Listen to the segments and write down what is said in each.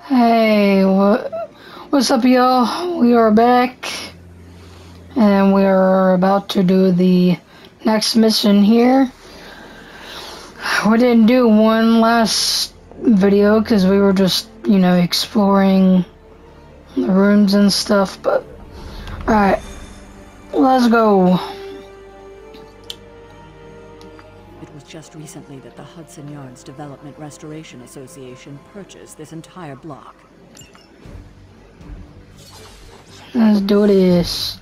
Hey, what's up, y'all? We are back, and we are about to do the next mission here. We didn't do one last video because we were just, exploring the rooms and stuff, but alright, let's go. It was just recently that the Hudson Yards Development Restoration Association purchased this entire block. Let's do this.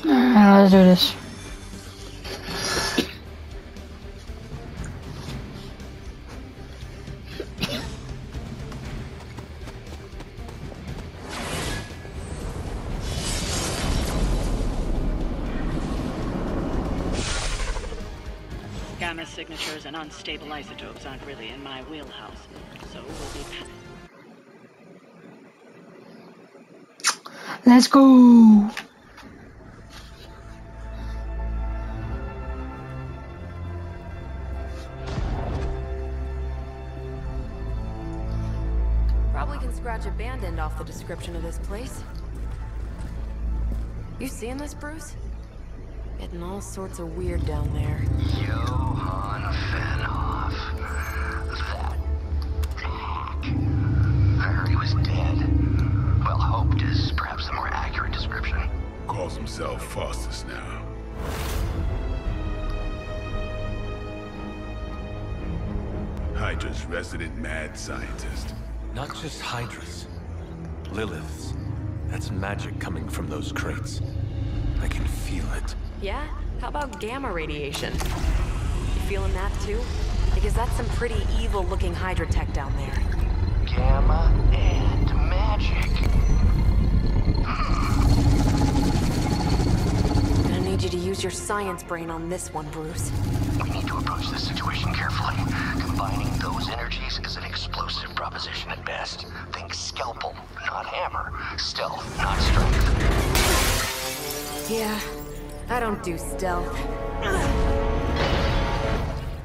Alright, let's do this. Gamma signatures and unstable isotopes aren't really in my wheelhouse, so we'll be... Let's go. Probably can scratch a band end off the description of this place. You seeing this, Bruce? Getting all sorts of weird down there. Johann Fenhoff. That hack. I heard he was dead. Well, hoped is perhaps the more accurate description. Calls himself Faustus now. Hydra's resident mad scientist. Not just Hydra's. Lilith's. That's magic coming from those crates. I can feel it. Yeah? How about gamma radiation? You feeling that too? Because that's some pretty evil-looking Hydra tech down there. Gamma and magic. I need you to use your science brain on this one, Bruce. We need to approach this situation carefully. Combining those energies is an explosive proposition at best. Think scalpel, not hammer. Stealth, not strength. Yeah, I don't do stealth.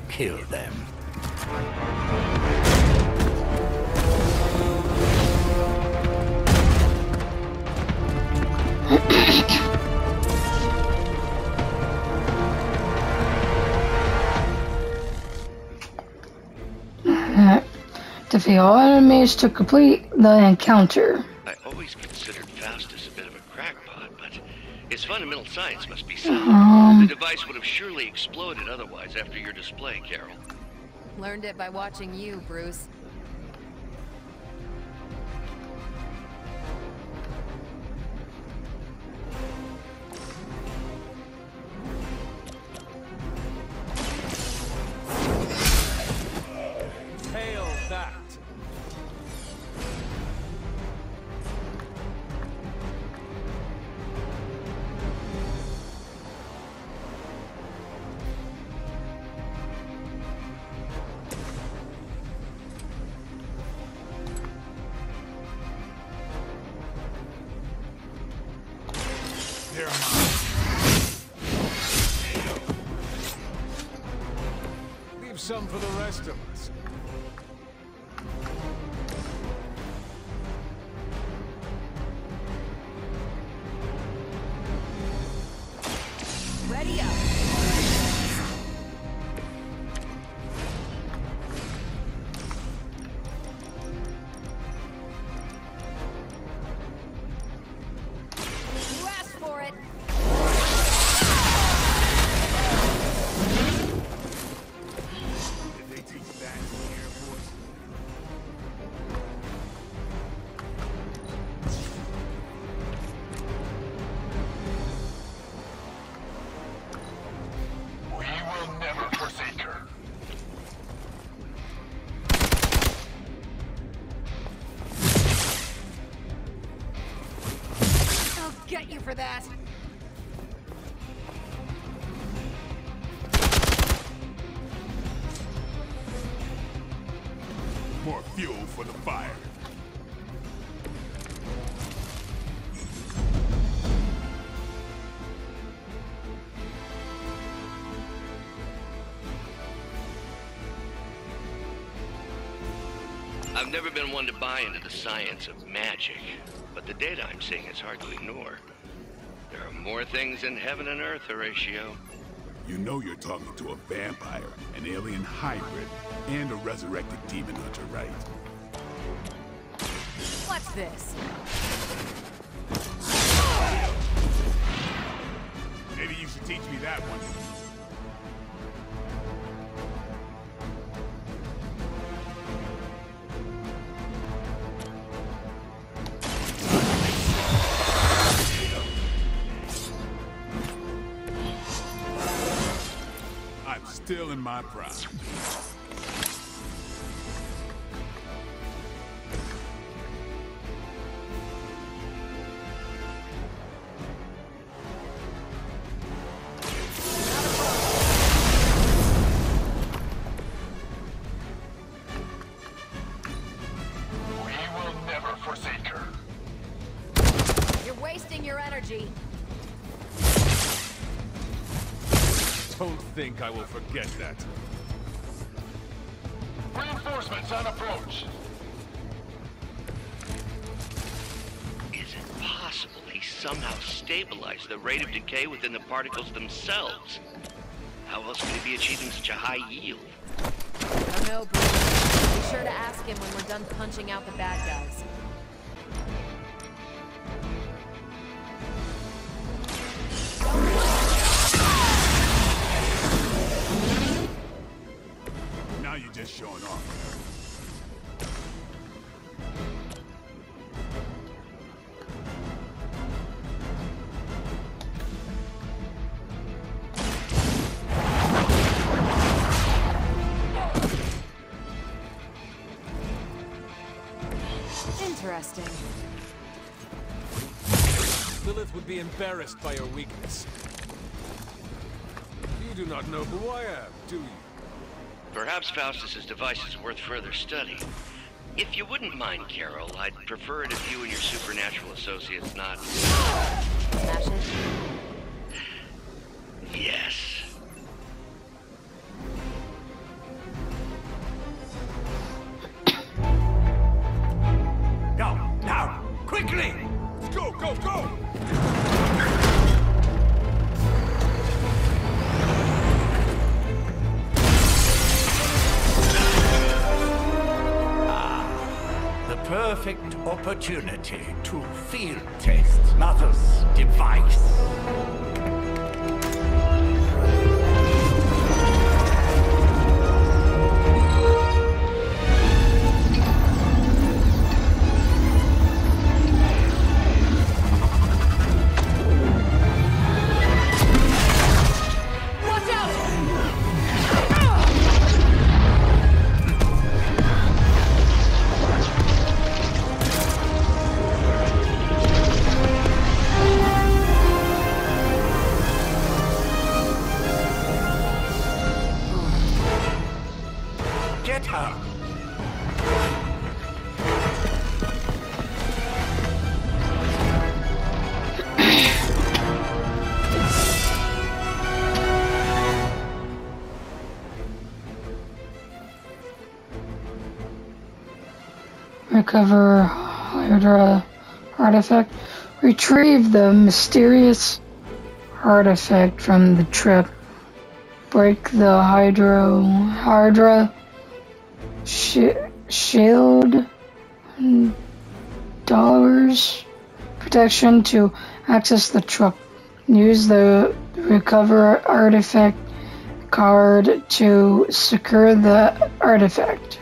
Kill them. Defeat all enemies to complete the encounter. I always considered Faustus a bit of a crackpot, but his fundamental science must be sound. The device would have surely exploded otherwise after your display, Carol. Learned it by watching you, Bruce. Hail that! They're mine. Leave some for the rest of us. Ready up. You asked for it. Did they teach that in the Air Force? We will never forsake her. I'll get you for that. More fuel for the fire. I've never been one to buy into the science of magic, but the data I'm seeing is hard to ignore. There are more things in heaven and earth, Horatio. You know you're talking to a vampire, an alien hybrid, and a resurrected demon hunter, right? What's this? Maybe you should teach me that one. I'm still in my prime. Wasting your energy. Don't think I will forget that. Reinforcements on approach. Is it possible he somehow stabilized the rate of decay within the particles themselves? How else could he be achieving such a high yield? I don't know, Bruce. Be sure to ask him when we're done punching out the bad guys. Now you're just showing off. Interesting. Lilith would be embarrassed by your weakness. You do not know who I am, do you? Perhaps Faustus's device is worth further study. If you wouldn't mind, Carol, I'd prefer it if you and your supernatural associates not... Smash it? Yes. Go, now, quickly! Let's go, go, go! The perfect opportunity to field test Mother's device. Get her! Recover Hydra artifact. Retrieve the mysterious artifact from the trip. Break the Hydra shield dollars protection to access the truck. Use the recover artifact card to secure the artifact.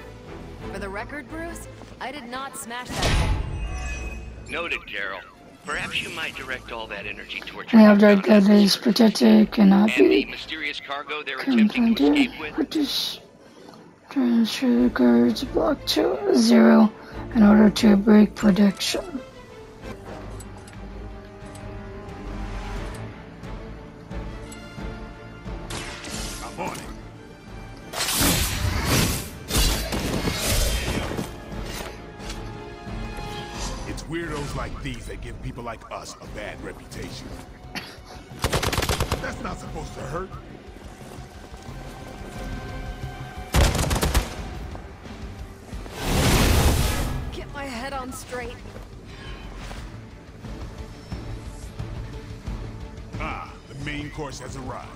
For the record, Bruce, I did not smash that thing. Noted, Carol. Perhaps you might direct all that energy towards The your object that is protected cannot and the be mysterious cargo they're attempting to confronted. escape with. Reduce transfer the guards block to 0 in order to break protection. I'm on it. It's weirdos like these that give people like us a bad reputation. That's not supposed to hurt. head on straight. Ah, the main course has arrived.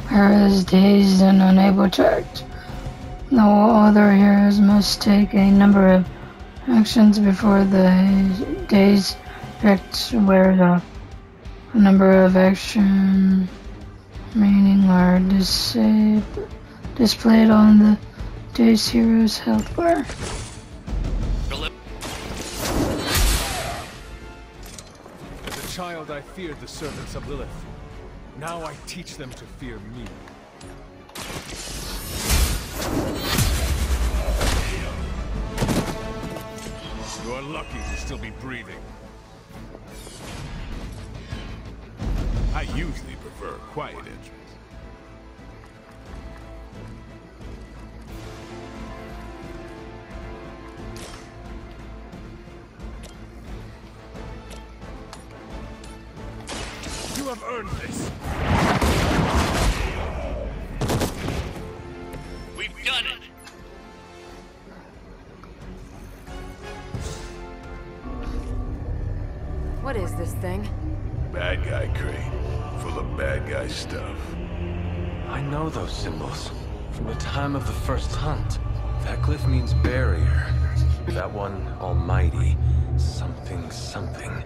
Hera is dazed and unable to act. The other heroes must take a number of actions before the daze effect wears off. A number of action remaining are displayed on the dazed hero's health bar. As a child, I feared the servants of Lilith. Now I teach them to fear me. You're lucky to still be breathing. I usually prefer a quiet entrance. You have earned this. We've done it! What is this thing? Bad guy crate, full of bad guy stuff. I know those symbols from the time of the first hunt. That glyph means barrier. That one, almighty. Something, something.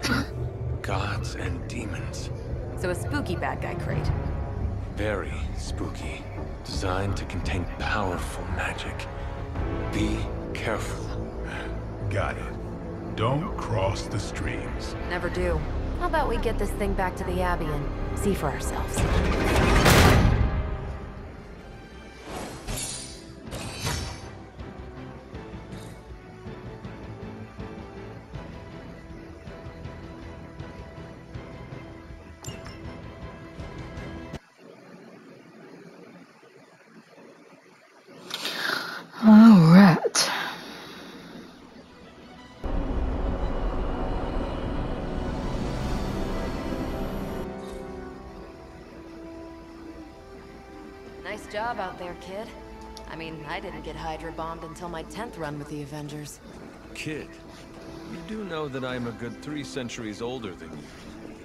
Gods and demons. So a spooky bad guy crate. Very spooky. Designed to contain powerful magic. Be careful. Got it. Don't cross the streams. Never do. How about we get this thing back to the Abbey and see for ourselves? All right. Nice job out there, kid. I mean, I didn't get Hydra bombed until my 10th run with the Avengers. Kid, you do know that I'm a good 3 centuries older than you,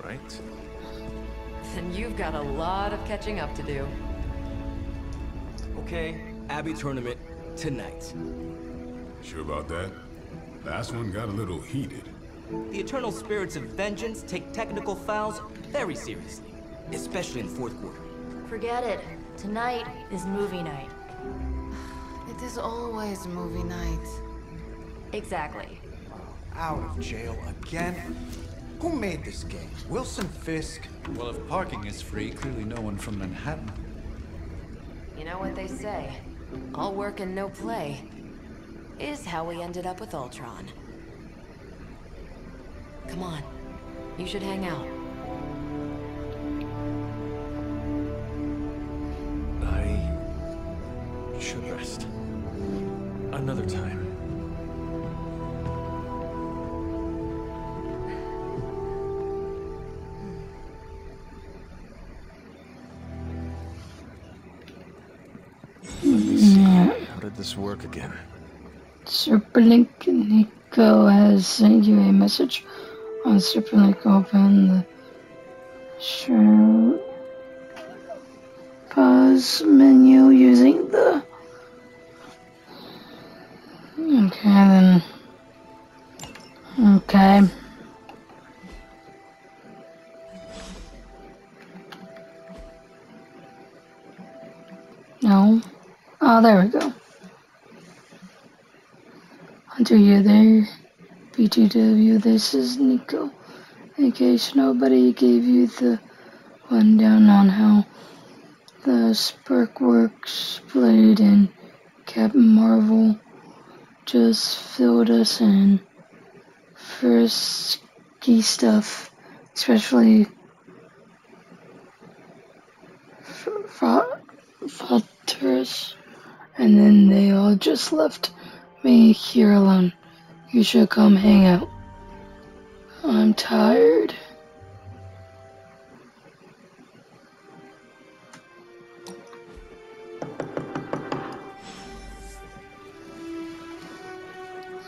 right? Then you've got a lot of catching up to do. Okay, Abbey tournament tonight. Sure about that? Last one got a little heated. The eternal spirits of vengeance take technical fouls very seriously, especially in the fourth quarter. Forget it. Tonight is movie night. It is always movie night. Exactly. Out of jail again? Who made this game? Wilson Fisk? Well, if parking is free, clearly no one from Manhattan. You know what they say? All work and no play is how we ended up with Ultron. Come on. You should hang out. I should rest. Another time. Let me see. How did this work again? Superlink Nico has sent you a message on Superlink. Open the Sure pause menu using the okay. No. Oh, there we go. Hunter, you there? BTW, this is Nico. In case nobody gave you the rundown on how the Sparkworks Blade and Captain Marvel just filled us in. Frisky stuff, especially Fortress, and then they all just left me here alone. You should come hang out. I'm tired.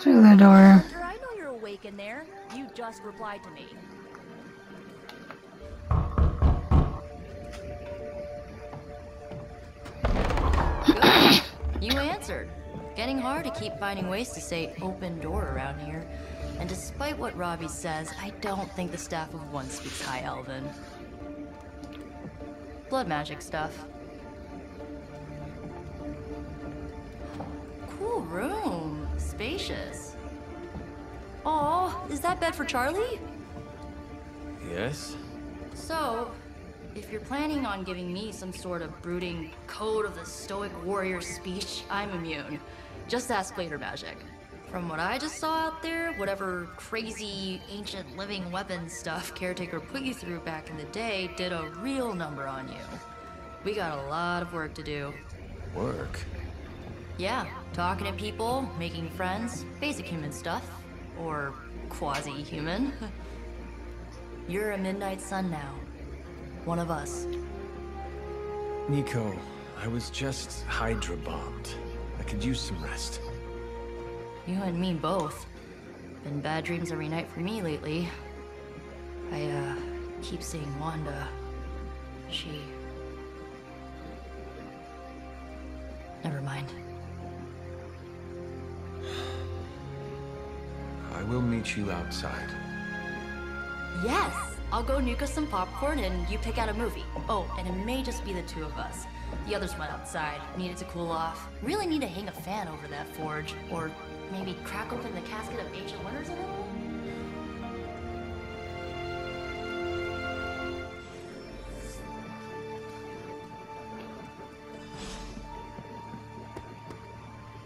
through the door. Hunter, I know you're awake in there. You just replied to me. Good. You answered. Getting hard to keep finding ways to say open door around here. And despite what Robbie says, I don't think the staff of One speaks High Elven. Blood magic stuff. Cool room. Spacious. Aw, is that bed for Charlie? Yes? So, if you're planning on giving me some sort of brooding code of the stoic warrior speech, I'm immune. Just ask Blader Magic. From what I just saw out there, whatever crazy ancient living weapon stuff Caretaker put you through back in the day did a real number on you. We got a lot of work to do. Work? Yeah, talking to people, making friends, basic human stuff. Or quasi-human. You're a Midnight Sun now. One of us. Nico, I was just Hydra bombed. I could use some rest. You and me both. Been bad dreams every night for me lately. I, keep seeing Wanda. She... Never mind. I will meet you outside. Yes! I'll go nuke us some popcorn and you pick out a movie. Oh, and it may just be the two of us. The others went outside, needed to cool off. Really need to hang a fan over that forge. Or maybe crack open the casket of ancient wonders a little?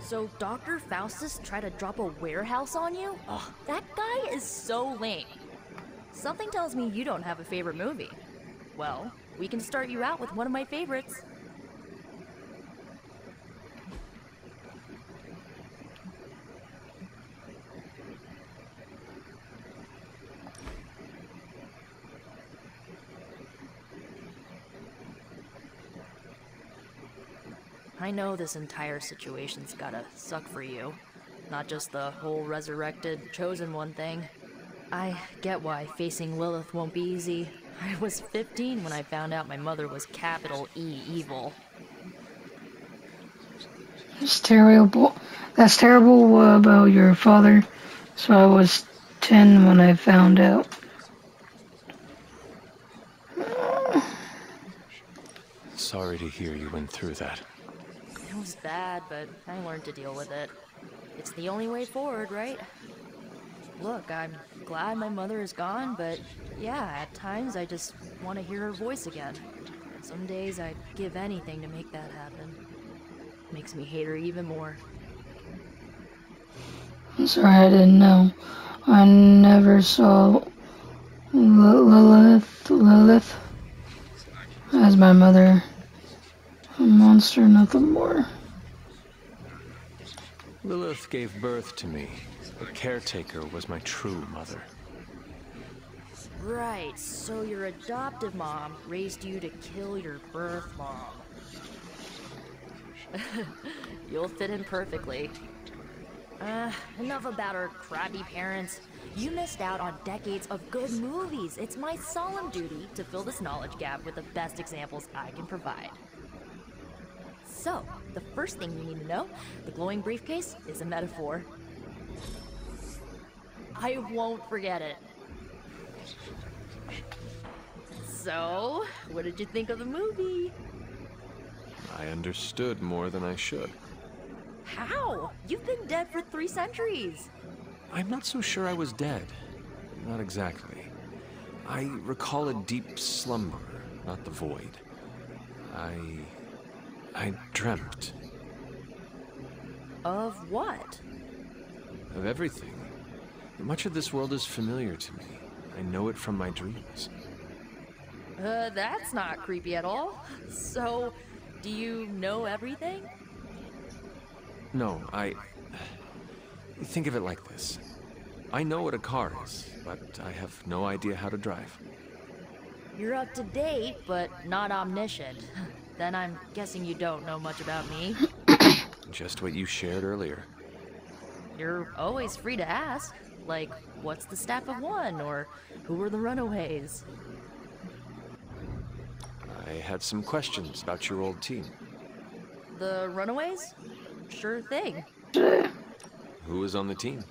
So Dr. Faustus tried to drop a warehouse on you? Ugh, that guy is so lame. Something tells me you don't have a favorite movie. Well, we can start you out with one of my favorites. I know this entire situation's gotta suck for you. Not just the whole resurrected, chosen one thing. I get why facing Lilith won't be easy. I was 15 when I found out my mother was capital E evil. That's terrible. That's terrible about your father. So I was 10 when I found out. Sorry to hear you went through that. It was bad, but I learned to deal with it. It's the only way forward, right? Look, I'm glad my mother is gone, but yeah, at times I just want to hear her voice again. Some days I'd give anything to make that happen. Makes me hate her even more. I'm sorry, I didn't know. I never saw Lilith as my mother. A monster, nothing more. Lilith gave birth to me. The Caretaker was my true mother. Right, so your adoptive mom raised you to kill your birth mom. You'll fit in perfectly. Enough about our crappy parents. You missed out on decades of good movies. It's my solemn duty to fill this knowledge gap with the best examples I can provide. So, the first thing you need to know, the glowing briefcase is a metaphor. I won't forget it. So, what did you think of the movie? I understood more than I should. How? You've been dead for 3 centuries. I'm not so sure I was dead. Not exactly. I recall a deep slumber, not the void. I dreamt. Of what? Of everything. Much of this world is familiar to me. I know it from my dreams. That's not creepy at all. So, do you know everything? No, think of it like this. I know what a car is, but I have no idea how to drive. You're up to date, but not omniscient. Then I'm guessing you don't know much about me. Just what you shared earlier. you're always free to ask. Like, what's the Staff of One, or who are the Runaways? I had some questions about your old team. The Runaways? Sure thing. Who was on the team?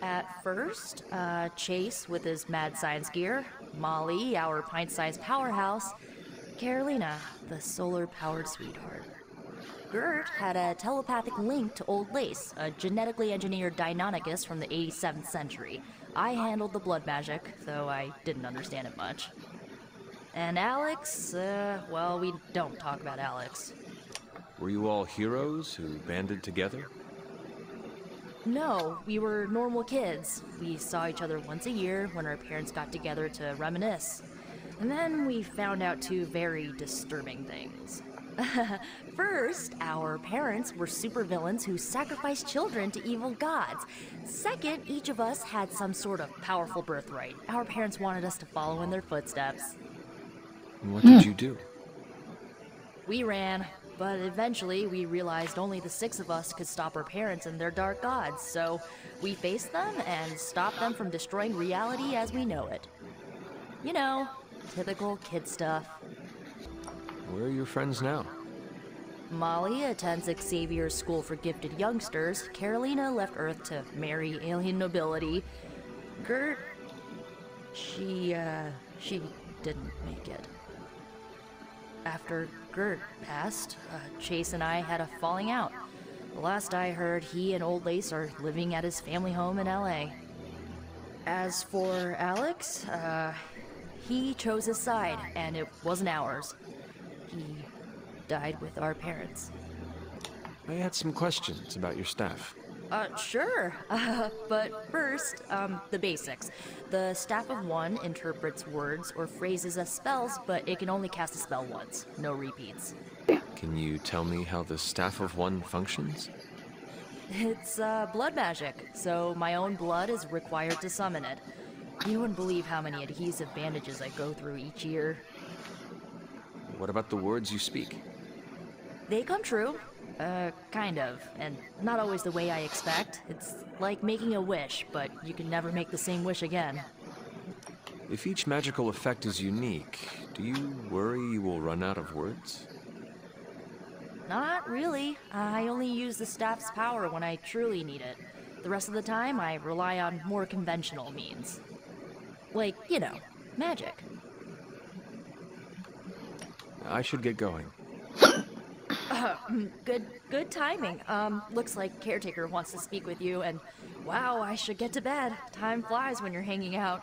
At first, Chase with his mad science gear, Molly, our pint-sized powerhouse, Carolina, the solar-powered sweetheart. Gert had a telepathic link to Old Lace, a genetically engineered Deinonychus from the 87th century. I handled the blood magic, though I didn't understand it much. And Alex, well, we don't talk about Alex. Were you all heroes who banded together? No, we were normal kids. We saw each other once a year when our parents got together to reminisce. And then we found out two very disturbing things. First, our parents were supervillains who sacrificed children to evil gods. Second, each of us had some sort of powerful birthright. Our parents wanted us to follow in their footsteps. What did you do? We ran. But eventually, we realized only the 6 of us could stop our parents and their dark gods, so we faced them and stopped them from destroying reality as we know it. You know, typical kid stuff. Where are your friends now? Molly attends Xavier's School for Gifted Youngsters. Carolina left Earth to marry alien nobility. Gert... she didn't make it. After Gert passed, Chase and I had a falling out. The last I heard, he and Old Lace are living at his family home in LA. As for Alex, he chose his side, and it wasn't ours. He died with our parents. I had some questions about your staff. Sure. But first, the basics. The Staff of One interprets words or phrases as spells, but it can only cast a spell once. No repeats. Can you tell me how the Staff of One functions? It's, blood magic, so my own blood is required to summon it. You wouldn't believe how many adhesive bandages I go through each year. What about the words you speak? They come true. Kind of, and not always the way I expect. It's like making a wish, but you can never make the same wish again. If each magical effect is unique, do you worry you will run out of words? Not really. I only use the staff's power when I truly need it. The rest of the time, I rely on more conventional means. Like, you know, magic. I should get going. Good timing. Looks like Caretaker wants to speak with you, and wow, I should get to bed. Time flies when you're hanging out.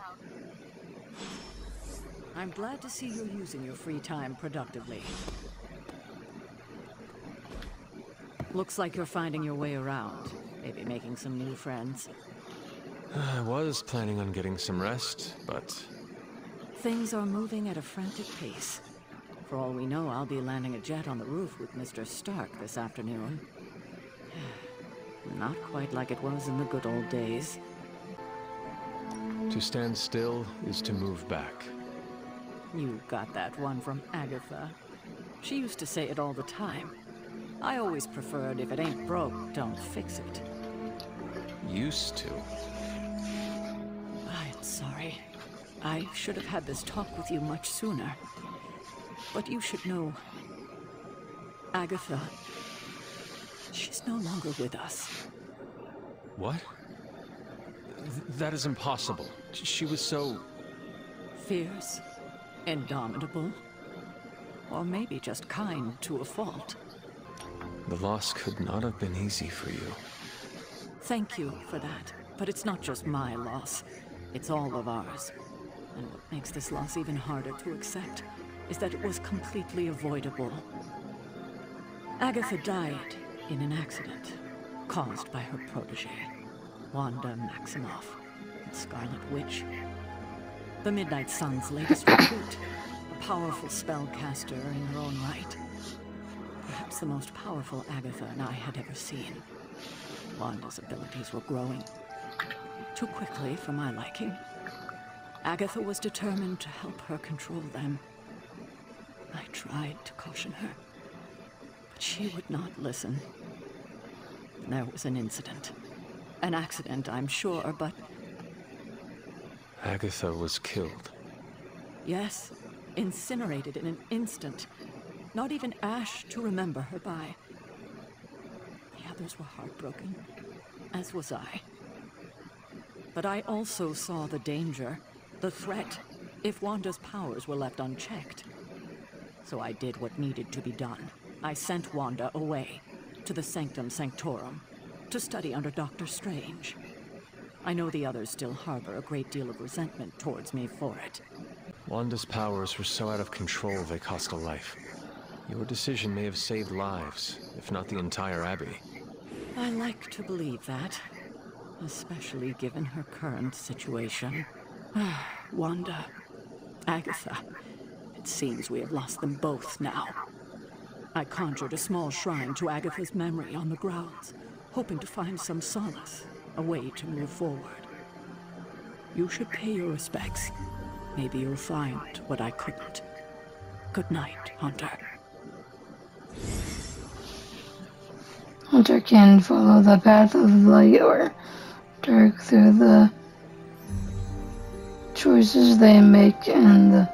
I'm glad to see you're using your free time productively. Looks like you're finding your way around. Maybe making some new friends. I was planning on getting some rest, but... Things are moving at a frantic pace. For all we know, I'll be landing a jet on the roof with Mr. Stark this afternoon. Not quite like it was in the good old days. To stand still is to move back. You got that one from Agatha. She used to say it all the time. I always preferred, if it ain't broke, don't fix it. Used to? I'm sorry. I should have had this talk with you much sooner. But you should know, Agatha, she's no longer with us. What? That is impossible. She was so... Fierce, indomitable, or maybe just kind to a fault. The loss could not have been easy for you. Thank you for that, but it's not just my loss. It's all of ours. And what makes this loss even harder to accept is that it was completely avoidable. Agatha died in an accident caused by her protege, Wanda Maximoff, the Scarlet Witch. The Midnight Sun's latest recruit, a powerful spellcaster in her own right. Perhaps the most powerful Agatha and I had ever seen. Wanda's abilities were growing too quickly for my liking. Agatha was determined to help her control them. I tried to caution her, but she would not listen. There was an incident. An accident, I'm sure, but... Agatha was killed. Yes, incinerated in an instant. Not even ash to remember her by. The others were heartbroken, as was I. But I also saw the danger, the threat, if Wanda's powers were left unchecked. So I did what needed to be done. I sent Wanda away, to the Sanctum Sanctorum, to study under Dr. Strange. I know the others still harbor a great deal of resentment towards me for it. Wanda's powers were so out of control they cost a life. Your decision may have saved lives, if not the entire Abbey. I like to believe that, especially given her current situation. Wanda, Agatha, it seems we have lost them both now. I conjured a small shrine to Agatha's memory on the grounds, hoping to find some solace, a way to move forward. You should pay your respects. Maybe you'll find what I couldn't. Good night, Hunter. Hunter can follow the path of light or dark through the choices they make and the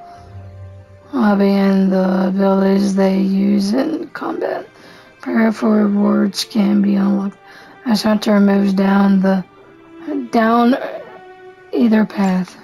hobby and the abilities they use in combat. Powerful rewards can be unlocked as Hunter moves down either path.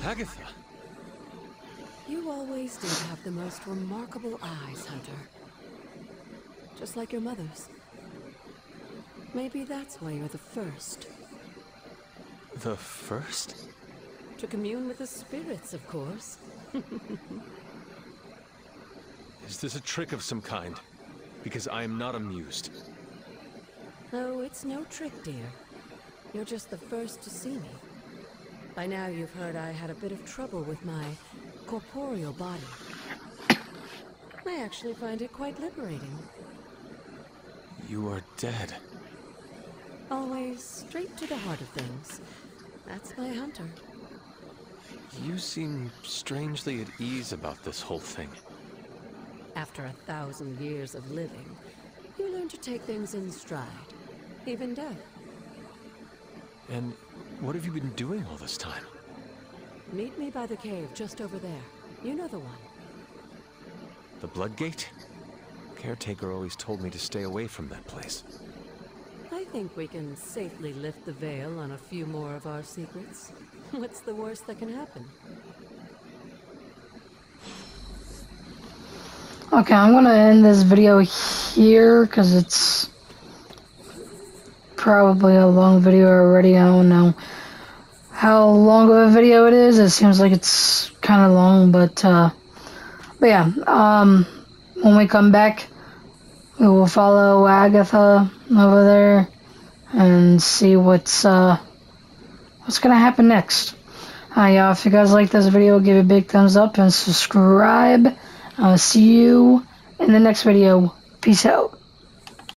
Agatha! You always did have the most remarkable eyes, Hunter. Just like your mother's. Maybe that's why you're the first. The first? To commune with the spirits, of course. Is this a trick of some kind? Because I am not amused. Oh, it's no trick, dear. You're just the first to see me. By now you've heard I had a bit of trouble with my corporeal body. I actually find it quite liberating. You are dead. Always straight to the heart of things. That's my Hunter. You seem strangely at ease about this whole thing. After 1,000 years of living, you learn to take things in stride. Even death. And what have you been doing all this time? Meet me by the cave just over there. You know the one. The Bloodgate? Caretaker always told me to stay away from that place. I think we can safely lift the veil on a few more of our secrets. What's the worst that can happen? Okay, I'm gonna end this video here because it's probably a long video already. I don't know how long of a video it is. It seems like it's kind of long, but yeah, when we come back, we will follow Agatha over there and see what's gonna happen next. Yeah, if you guys like this video, give it a big thumbs up and subscribe. I'll see you in the next video. Peace out.